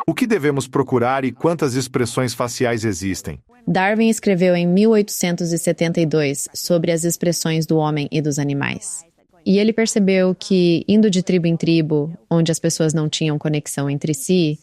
O que devemos procurar e quantas expressões faciais existem? Darwin escreveu em 1872 sobre as expressões do homem e dos animais. E ele percebeu que, indo de tribo em tribo, onde as pessoas não tinham conexão entre si,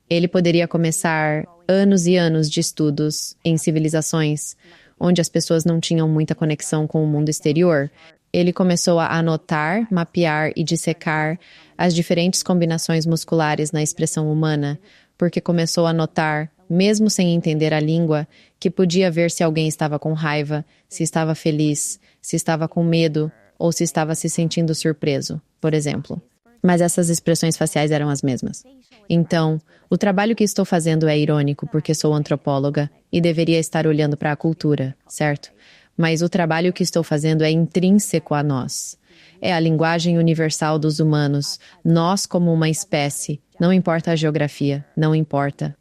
ele poderia começar anos e anos de estudos em civilizações onde as pessoas não tinham muita conexão com o mundo exterior. Ele começou a anotar, mapear e dissecar as diferentes combinações musculares na expressão humana, porque começou a notar, mesmo sem entender a língua, que podia ver se alguém estava com raiva, se estava feliz, se estava com medo ou se estava se sentindo surpreso, por exemplo. Mas essas expressões faciais eram as mesmas. Então, o trabalho que estou fazendo é irônico porque sou antropóloga e deveria estar olhando para a cultura, certo? Mas o trabalho que estou fazendo é intrínseco a nós. É a linguagem universal dos humanos, nós como uma espécie, não importa a geografia, não importa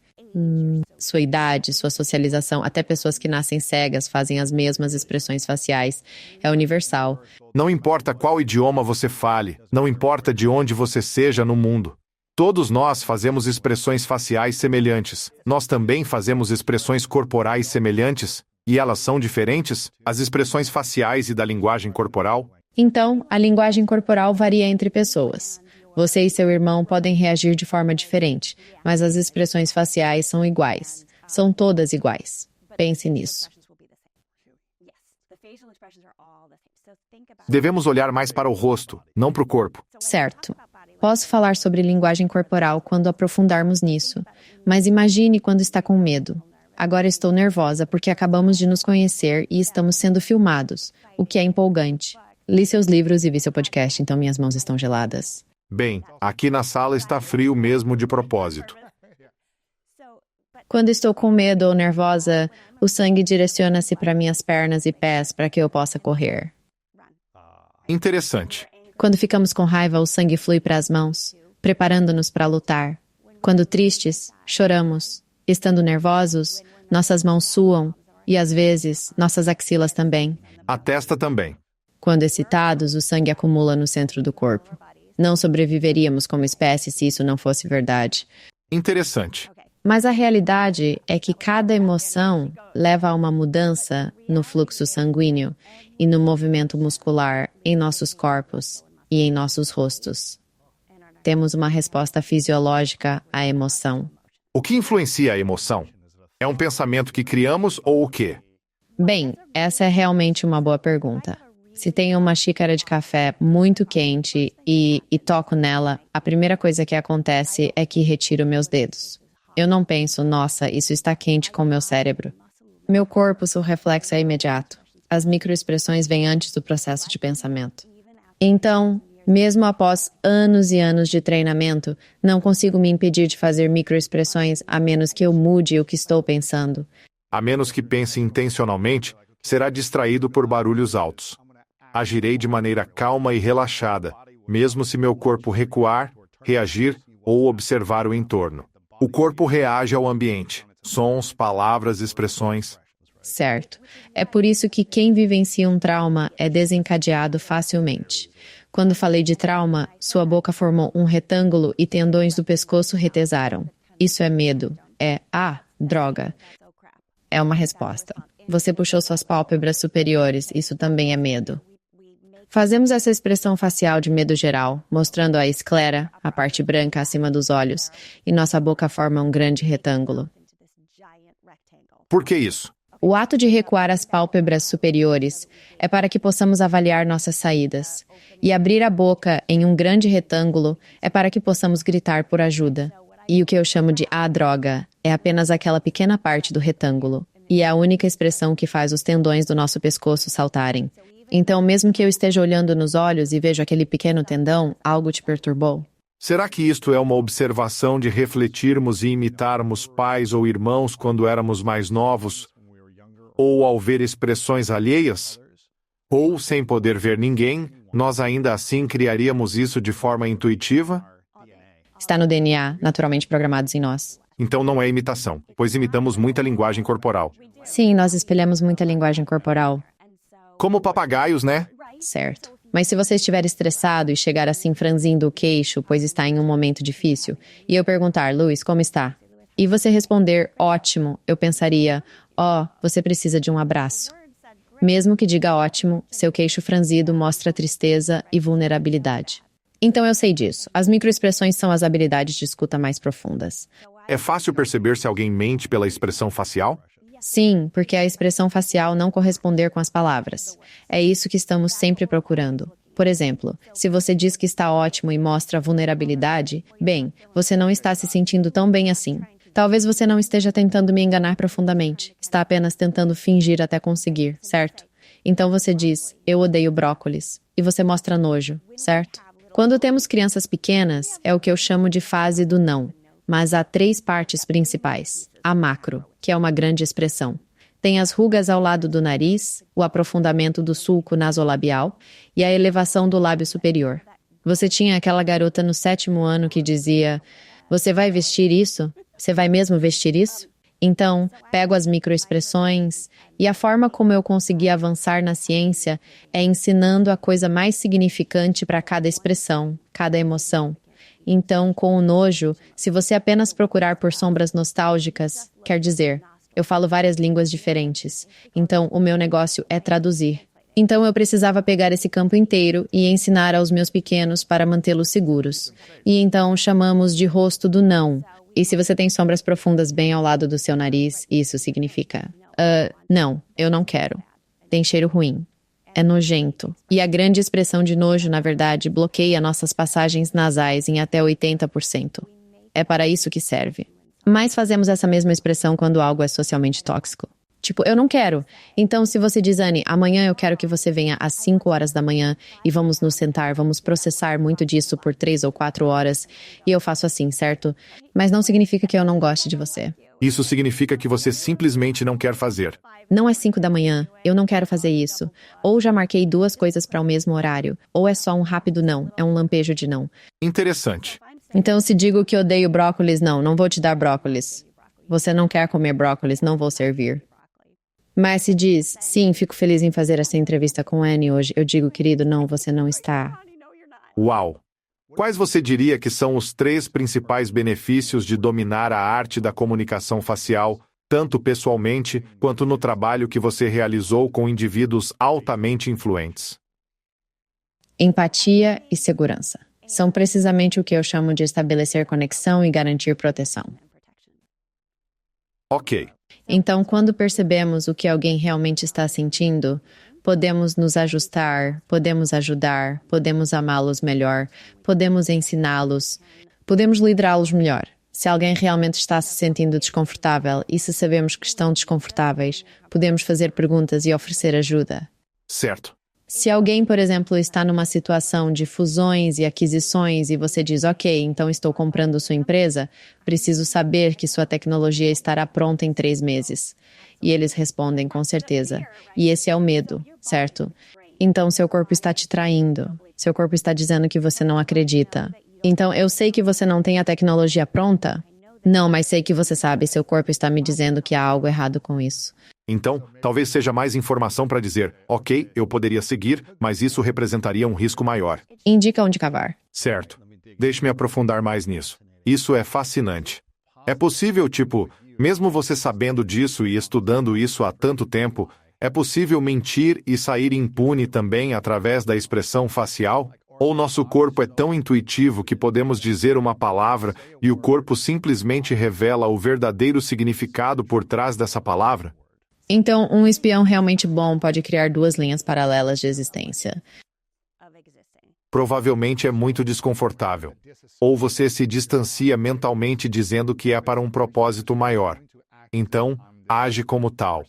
sua idade, sua socialização, até pessoas que nascem cegas fazem as mesmas expressões faciais. É universal. Não importa qual idioma você fale, não importa de onde você seja no mundo. Todos nós fazemos expressões faciais semelhantes. Nós também fazemos expressões corporais semelhantes, e elas são diferentes? As expressões faciais e da linguagem corporal? Então, a linguagem corporal varia entre pessoas. Você e seu irmão podem reagir de forma diferente, mas as expressões faciais são iguais. São todas iguais. Pense nisso. Devemos olhar mais para o rosto, não para o corpo. Certo. Posso falar sobre linguagem corporal quando aprofundarmos nisso, mas imagine quando está com medo. Agora estou nervosa porque acabamos de nos conhecer e estamos sendo filmados, o que é empolgante. Li seus livros e vi seu podcast, então minhas mãos estão geladas. Bem, aqui na sala está frio mesmo de propósito. Quando estou com medo ou nervosa, o sangue direciona-se para minhas pernas e pés para que eu possa correr. Interessante. Quando ficamos com raiva, o sangue flui para as mãos, preparando-nos para lutar. Quando tristes, choramos. Estando nervosos, nossas mãos suam e, às vezes, nossas axilas também. A testa também. Quando excitados, o sangue acumula no centro do corpo. Não sobreviveríamos como espécie se isso não fosse verdade. Interessante. Mas a realidade é que cada emoção leva a uma mudança no fluxo sanguíneo e no movimento muscular em nossos corpos e em nossos rostos. Temos uma resposta fisiológica à emoção. O que influencia a emoção? É um pensamento que criamos ou o quê? Bem, essa é realmente uma boa pergunta. Se tenho uma xícara de café muito quente e toco nela, a primeira coisa que acontece é que retiro meus dedos. Eu não penso, nossa, isso está quente com meu cérebro. Meu corpo, seu reflexo é imediato. As microexpressões vêm antes do processo de pensamento. Então, mesmo após anos e anos de treinamento, não consigo me impedir de fazer microexpressões a menos que eu mude o que estou pensando. A menos que pense intencionalmente, será distraído por barulhos altos. Agirei de maneira calma e relaxada, mesmo se meu corpo recuar, reagir ou observar o entorno. O corpo reage ao ambiente, sons, palavras, expressões. Certo. É por isso que quem vivencia um trauma é desencadeado facilmente. Quando falei de trauma, sua boca formou um retângulo e tendões do pescoço retesaram. Isso é medo. Droga. É uma resposta. Você puxou suas pálpebras superiores, isso também é medo. Fazemos essa expressão facial de medo geral, mostrando a esclera, a parte branca acima dos olhos, e nossa boca forma um grande retângulo. Por que isso? O ato de recuar as pálpebras superiores é para que possamos avaliar nossas saídas, e abrir a boca em um grande retângulo é para que possamos gritar por ajuda. E o que eu chamo de droga é apenas aquela pequena parte do retângulo, e é a única expressão que faz os tendões do nosso pescoço saltarem. Então, mesmo que eu esteja olhando nos olhos e vejo aquele pequeno tendão, algo te perturbou? Será que isto é uma observação de refletirmos e imitarmos pais ou irmãos quando éramos mais novos? Ou ao ver expressões alheias? Ou, sem poder ver ninguém, nós ainda assim criaríamos isso de forma intuitiva? Está no DNA, naturalmente programados em nós. Então não é imitação, pois imitamos muita linguagem corporal. Sim, nós espelhamos muita linguagem corporal. Como papagaios, né? Certo. Mas se você estiver estressado e chegar assim franzindo o queixo, pois está em um momento difícil, e eu perguntar, Luiz, como está? E você responder, ótimo, eu pensaria, você precisa de um abraço. Mesmo que diga ótimo, seu queixo franzido mostra tristeza e vulnerabilidade. Então eu sei disso. As microexpressões são as habilidades de escuta mais profundas. É fácil perceber se alguém mente pela expressão facial? Sim, porque a expressão facial não corresponder com as palavras. É isso que estamos sempre procurando. Por exemplo, se você diz que está ótimo e mostra vulnerabilidade, bem, você não está se sentindo tão bem assim. Talvez você não esteja tentando me enganar profundamente. Está apenas tentando fingir até conseguir, certo? Então você diz, eu odeio brócolis. E você mostra nojo, certo? Quando temos crianças pequenas, é o que eu chamo de fase do não. Mas há 3 partes principais. A macro, que é uma grande expressão. Tem as rugas ao lado do nariz, o aprofundamento do sulco nasolabial e a elevação do lábio superior. Você tinha aquela garota no 7º ano que dizia, você vai vestir isso? Você vai mesmo vestir isso? Então, pego as microexpressões e a forma como eu consegui avançar na ciência é ensinando a coisa mais significante para cada expressão, cada emoção. Então, com o nojo, se você apenas procurar por sombras nostálgicas, quer dizer, eu falo várias línguas diferentes, então o meu negócio é traduzir. Então eu precisava pegar esse campo inteiro e ensinar aos meus pequenos para mantê-los seguros. E então chamamos de rosto do não. E se você tem sombras profundas bem ao lado do seu nariz, isso significa, não, eu não quero. Tem cheiro ruim. É nojento. E a grande expressão de nojo, na verdade, bloqueia nossas passagens nasais em até 80%. É para isso que serve. Mas fazemos essa mesma expressão quando algo é socialmente tóxico. Tipo, eu não quero. Então, se você diz, Anne, amanhã eu quero que você venha às 5 horas da manhã e vamos nos sentar, vamos processar muito disso por 3 ou 4 horas, e eu faço assim, certo? Mas não significa que eu não goste de você. Isso significa que você simplesmente não quer fazer. Não é 5 da manhã, eu não quero fazer isso. Ou já marquei 2 coisas para o mesmo horário. Ou é só um rápido não, é um lampejo de não. Interessante. Então, se digo que odeio brócolis, não vou te dar brócolis. Você não quer comer brócolis, não vou servir. Mas se diz, sim, fico feliz em fazer essa entrevista com Annie hoje, eu digo, querido, não, você não está. Uau! Quais você diria que são os 3 principais benefícios de dominar a arte da comunicação facial, tanto pessoalmente quanto no trabalho que você realizou com indivíduos altamente influentes? Empatia e segurança. São precisamente o que eu chamo de estabelecer conexão e garantir proteção. Ok. Então, quando percebemos o que alguém realmente está sentindo, podemos nos ajustar, podemos ajudar, podemos amá-los melhor, podemos ensiná-los, podemos liderá-los melhor. Se alguém realmente está se sentindo desconfortável e se sabemos que estão desconfortáveis, podemos fazer perguntas e oferecer ajuda. Certo. Se alguém, por exemplo, está numa situação de fusões e aquisições e você diz, ok, então estou comprando sua empresa, preciso saber que sua tecnologia estará pronta em 3 meses. E eles respondem com certeza. E esse é o medo, certo? Então seu corpo está te traindo. Seu corpo está dizendo que você não acredita. Então eu sei que você não tem a tecnologia pronta? Não, mas sei que você sabe, seu corpo está me dizendo que há algo errado com isso. Então, talvez seja mais informação para dizer, ok, eu poderia seguir, mas isso representaria um risco maior. Indica onde cavar. Certo. Deixe-me aprofundar mais nisso. Isso é fascinante. É possível, mesmo você sabendo disso e estudando isso há tanto tempo, é possível mentir e sair impune também através da expressão facial? Ou nosso corpo é tão intuitivo que podemos dizer uma palavra e o corpo simplesmente revela o verdadeiro significado por trás dessa palavra? Então, um espião realmente bom pode criar 2 linhas paralelas de existência. Provavelmente é muito desconfortável. Ou você se distancia mentalmente dizendo que é para um propósito maior. Então, age como tal.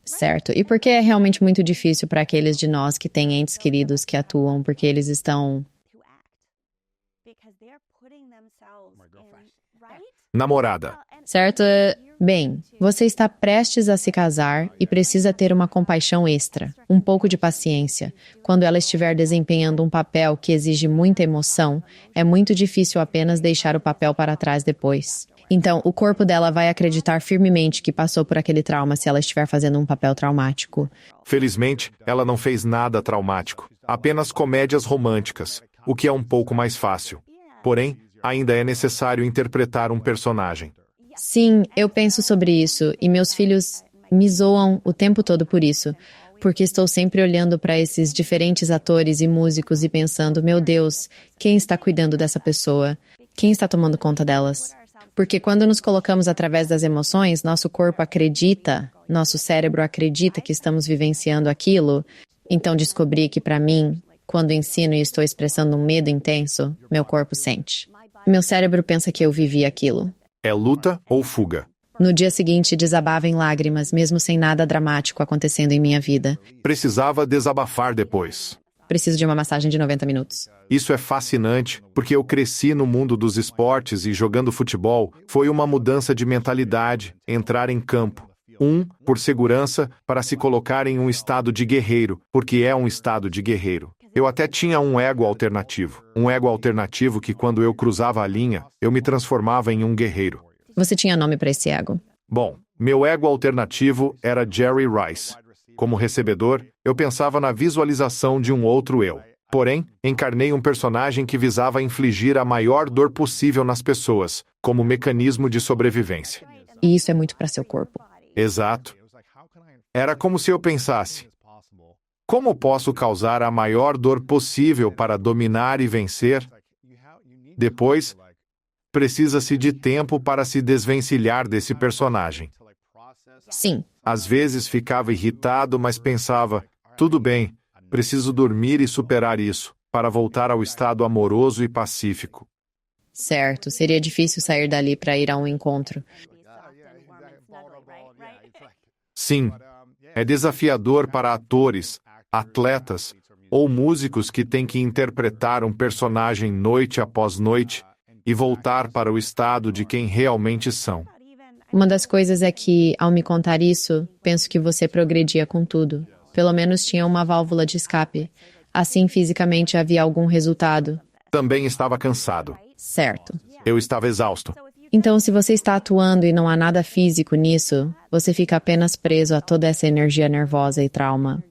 Certo. E por que é realmente muito difícil para aqueles de nós que têm entes queridos que atuam, porque eles estão... Namorada. Certo? Bem, você está prestes a se casar e precisa ter uma compaixão extra, um pouco de paciência. Quando ela estiver desempenhando um papel que exige muita emoção, é muito difícil apenas deixar o papel para trás depois. Então, o corpo dela vai acreditar firmemente que passou por aquele trauma se ela estiver fazendo um papel traumático. Felizmente, ela não fez nada traumático. Apenas comédias românticas, o que é um pouco mais fácil. Porém, ainda é necessário interpretar um personagem. Sim, eu penso sobre isso, e meus filhos me zoam o tempo todo por isso, porque estou sempre olhando para esses diferentes atores e músicos e pensando, meu Deus, quem está cuidando dessa pessoa? Quem está tomando conta delas? Porque quando nos colocamos através das emoções, nosso corpo acredita, nosso cérebro acredita que estamos vivenciando aquilo. Então descobri que para mim, quando ensino e estou expressando um medo intenso, meu corpo sente. Meu cérebro pensa que eu vivi aquilo. É luta ou fuga. No dia seguinte, desabava em lágrimas, mesmo sem nada dramático acontecendo em minha vida. Precisava desabafar depois. Preciso de uma massagem de 90 minutos. Isso é fascinante, porque eu cresci no mundo dos esportes e jogando futebol foi uma mudança de mentalidade, entrar em campo. Por segurança, para se colocar em um estado de guerreiro, porque é um estado de guerreiro. Eu até tinha um ego alternativo. Um ego alternativo que quando eu cruzava a linha, eu me transformava em um guerreiro. Você tinha nome para esse ego? Bom, meu ego alternativo era Jerry Rice. Como recebedor, eu pensava na visualização de um outro eu. Porém, encarnei um personagem que visava infligir a maior dor possível nas pessoas, como mecanismo de sobrevivência. E isso é muito para seu corpo. Exato. Era como se eu pensasse: como posso causar a maior dor possível para dominar e vencer? Depois, precisa-se de tempo para se desvencilhar desse personagem. Sim. Às vezes ficava irritado, mas pensava: tudo bem, preciso dormir e superar isso, para voltar ao estado amoroso e pacífico. Certo, seria difícil sair dali para ir a um encontro. Sim, é desafiador para atores, atletas ou músicos que têm que interpretar um personagem noite após noite e voltar para o estado de quem realmente são. Uma das coisas é que, ao me contar isso, penso que você progredia com tudo. Pelo menos tinha uma válvula de escape. Assim, fisicamente, havia algum resultado. Também estava cansado. Certo. Eu estava exausto. Então, se você está atuando e não há nada físico nisso, você fica apenas preso a toda essa energia nervosa e trauma.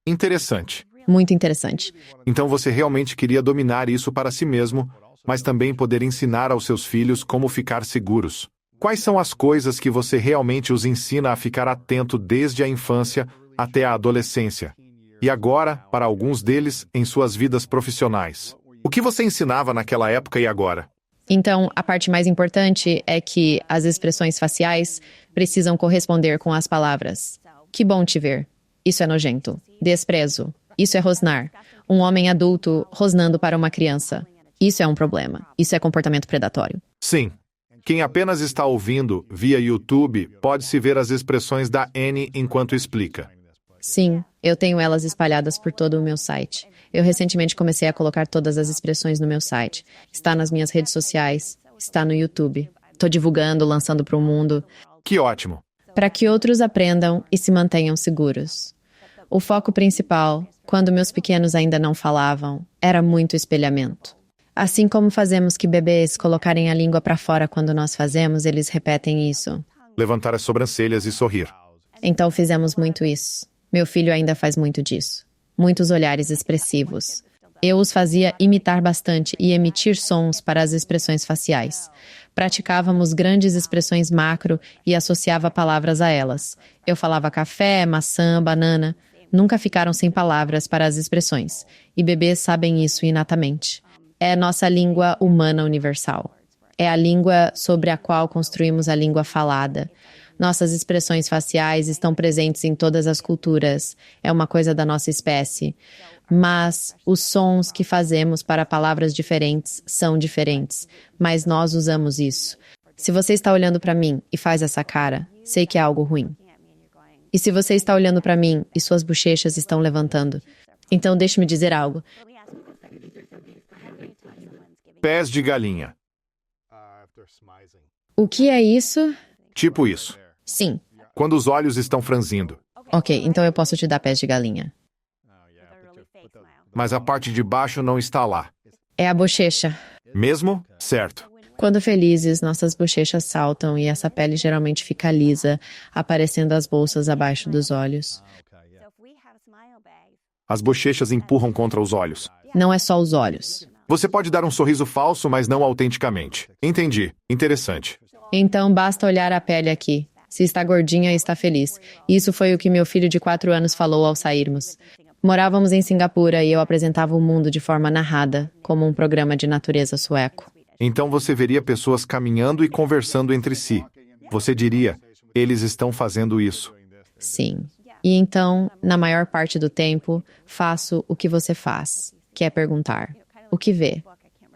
Interessante. Muito interessante. Então você realmente queria dominar isso para si mesmo, mas também poder ensinar aos seus filhos como ficar seguros. Quais são as coisas que você realmente os ensina a ficar atento desde a infância até a adolescência? E agora, para alguns deles, em suas vidas profissionais. O que você ensinava naquela época e agora? Então, a parte mais importante é que as expressões faciais precisam corresponder com as palavras. Que bom te ver. Isso é nojento. Desprezo. Isso é rosnar. Um homem adulto rosnando para uma criança. Isso é um problema. Isso é comportamento predatório. Sim. Quem apenas está ouvindo via YouTube pode-se ver as expressões da Annie enquanto explica. Sim, eu tenho elas espalhadas por todo o meu site. Eu recentemente comecei a colocar todas as expressões no meu site. Está nas minhas redes sociais, está no YouTube. Estou divulgando, lançando para o mundo. Que ótimo! Para que outros aprendam e se mantenham seguros. O foco principal, quando meus pequenos ainda não falavam, era muito espelhamento. Assim como fazemos que bebês colocarem a língua para fora quando nós fazemos, eles repetem isso. Levantar as sobrancelhas e sorrir. Então fizemos muito isso. Meu filho ainda faz muito disso. Muitos olhares expressivos. Eu os fazia imitar bastante e emitir sons para as expressões faciais. Praticávamos grandes expressões macro e associava palavras a elas. Eu falava café, maçã, banana. Nunca ficaram sem palavras para as expressões. E bebês sabem isso inatamente. É nossa língua humana universal. É a língua sobre a qual construímos a língua falada. Nossas expressões faciais estão presentes em todas as culturas. É uma coisa da nossa espécie. Mas os sons que fazemos para palavras diferentes são diferentes. Mas nós usamos isso. Se você está olhando para mim e faz essa cara, sei que é algo ruim. E se você está olhando para mim e suas bochechas estão levantando, então deixe-me dizer algo. Pés de galinha. O que é isso? Tipo isso. Sim. Quando os olhos estão franzindo. Ok, então eu posso te dar pés de galinha. Mas a parte de baixo não está lá. É a bochecha. Mesmo? Certo. Quando felizes, nossas bochechas saltam e essa pele geralmente fica lisa, aparecendo as bolsas abaixo dos olhos. As bochechas empurram contra os olhos. Não é só os olhos. Você pode dar um sorriso falso, mas não autenticamente. Entendi. Interessante. Então basta olhar a pele aqui. Se está gordinha, está feliz. Isso foi o que meu filho de 4 anos falou ao sairmos. Morávamos em Singapura e eu apresentava o mundo de forma narrada, como um programa de natureza sueco. Então você veria pessoas caminhando e conversando entre si. Você diria, eles estão fazendo isso. Sim. E então, na maior parte do tempo, faço o que você faz, que é perguntar. O que vê?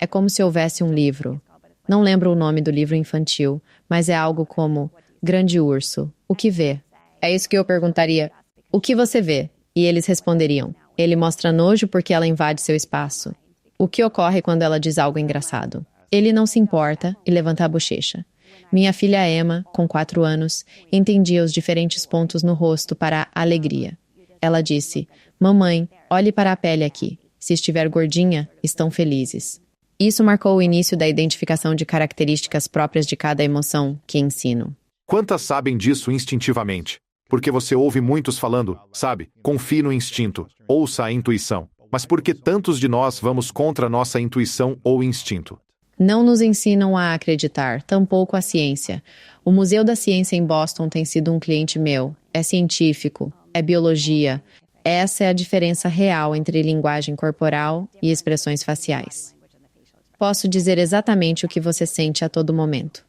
É como se houvesse um livro. Não lembro o nome do livro infantil, mas é algo como Grande Urso. O que vê? É isso que eu perguntaria. O que você vê? E eles responderiam. Ele mostra nojo porque ela invade seu espaço. O que ocorre quando ela diz algo engraçado? Ele não se importa e levanta a bochecha. Minha filha Emma, com 4 anos, entendia os diferentes pontos no rosto para a alegria. Ela disse, mamãe, olhe para a pele aqui. Se estiver gordinha, estão felizes. Isso marcou o início da identificação de características próprias de cada emoção que ensino. Quantas sabem disso instintivamente? Porque você ouve muitos falando, sabe, confie no instinto, ouça a intuição. Mas por que tantos de nós vamos contra nossa intuição ou instinto? Não nos ensinam a acreditar, tampouco a ciência. O Museu da Ciência em Boston tem sido um cliente meu. É científico, é biologia. Essa é a diferença real entre linguagem corporal e expressões faciais. Posso dizer exatamente o que você sente a todo momento.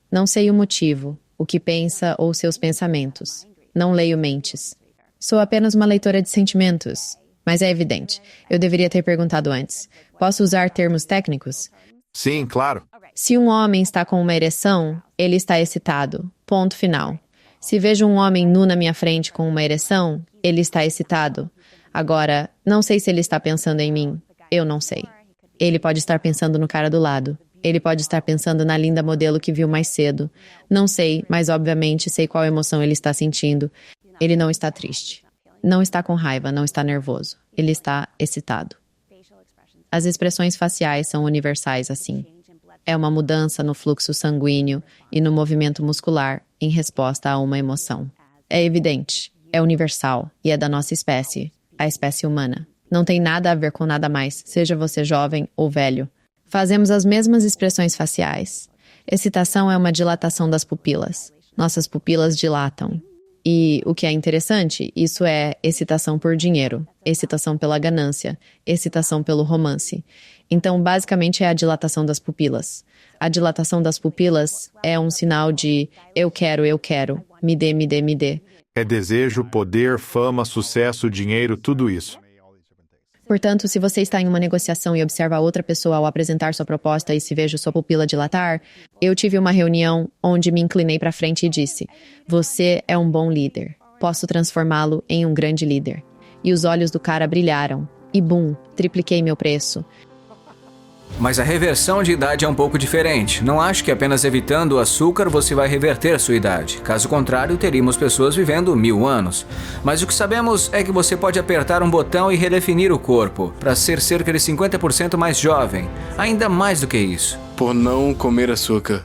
Não sei o motivo, o que pensa ou seus pensamentos. Não leio mentes. Sou apenas uma leitora de sentimentos. Mas é evidente. Eu deveria ter perguntado antes. Posso usar termos técnicos? Sim, claro. Se um homem está com uma ereção, ele está excitado. Ponto final. Se vejo um homem nu na minha frente com uma ereção, ele está excitado. Agora, não sei se ele está pensando em mim. Eu não sei. Ele pode estar pensando no cara do lado. Ele pode estar pensando na linda modelo que viu mais cedo. Não sei, mas obviamente sei qual emoção ele está sentindo. Ele não está triste. Não está com raiva, não está nervoso. Ele está excitado. As expressões faciais são universais assim. É uma mudança no fluxo sanguíneo e no movimento muscular em resposta a uma emoção. É evidente, é universal e é da nossa espécie, a espécie humana. Não tem nada a ver com nada mais, seja você jovem ou velho. Fazemos as mesmas expressões faciais. Excitação é uma dilatação das pupilas. Nossas pupilas dilatam. E o que é interessante, isso é excitação por dinheiro, excitação pela ganância, excitação pelo romance. Então, basicamente, é a dilatação das pupilas. A dilatação das pupilas é um sinal de eu quero, me dê, me dê, me dê. É desejo, poder, fama, sucesso, dinheiro, tudo isso. Portanto, se você está em uma negociação e observa a outra pessoa ao apresentar sua proposta e se vejo sua pupila dilatar, eu tive uma reunião onde me inclinei para frente e disse, você é um bom líder. Posso transformá-lo em um grande líder. E os olhos do cara brilharam. E bum, tripliquei meu preço. Mas a reversão de idade é um pouco diferente. Não acho que apenas evitando o açúcar você vai reverter sua idade. Caso contrário, teríamos pessoas vivendo 1000 anos. Mas o que sabemos é que você pode apertar um botão e redefinir o corpo, para ser cerca de 50% mais jovem. Ainda mais do que isso. Por não comer açúcar.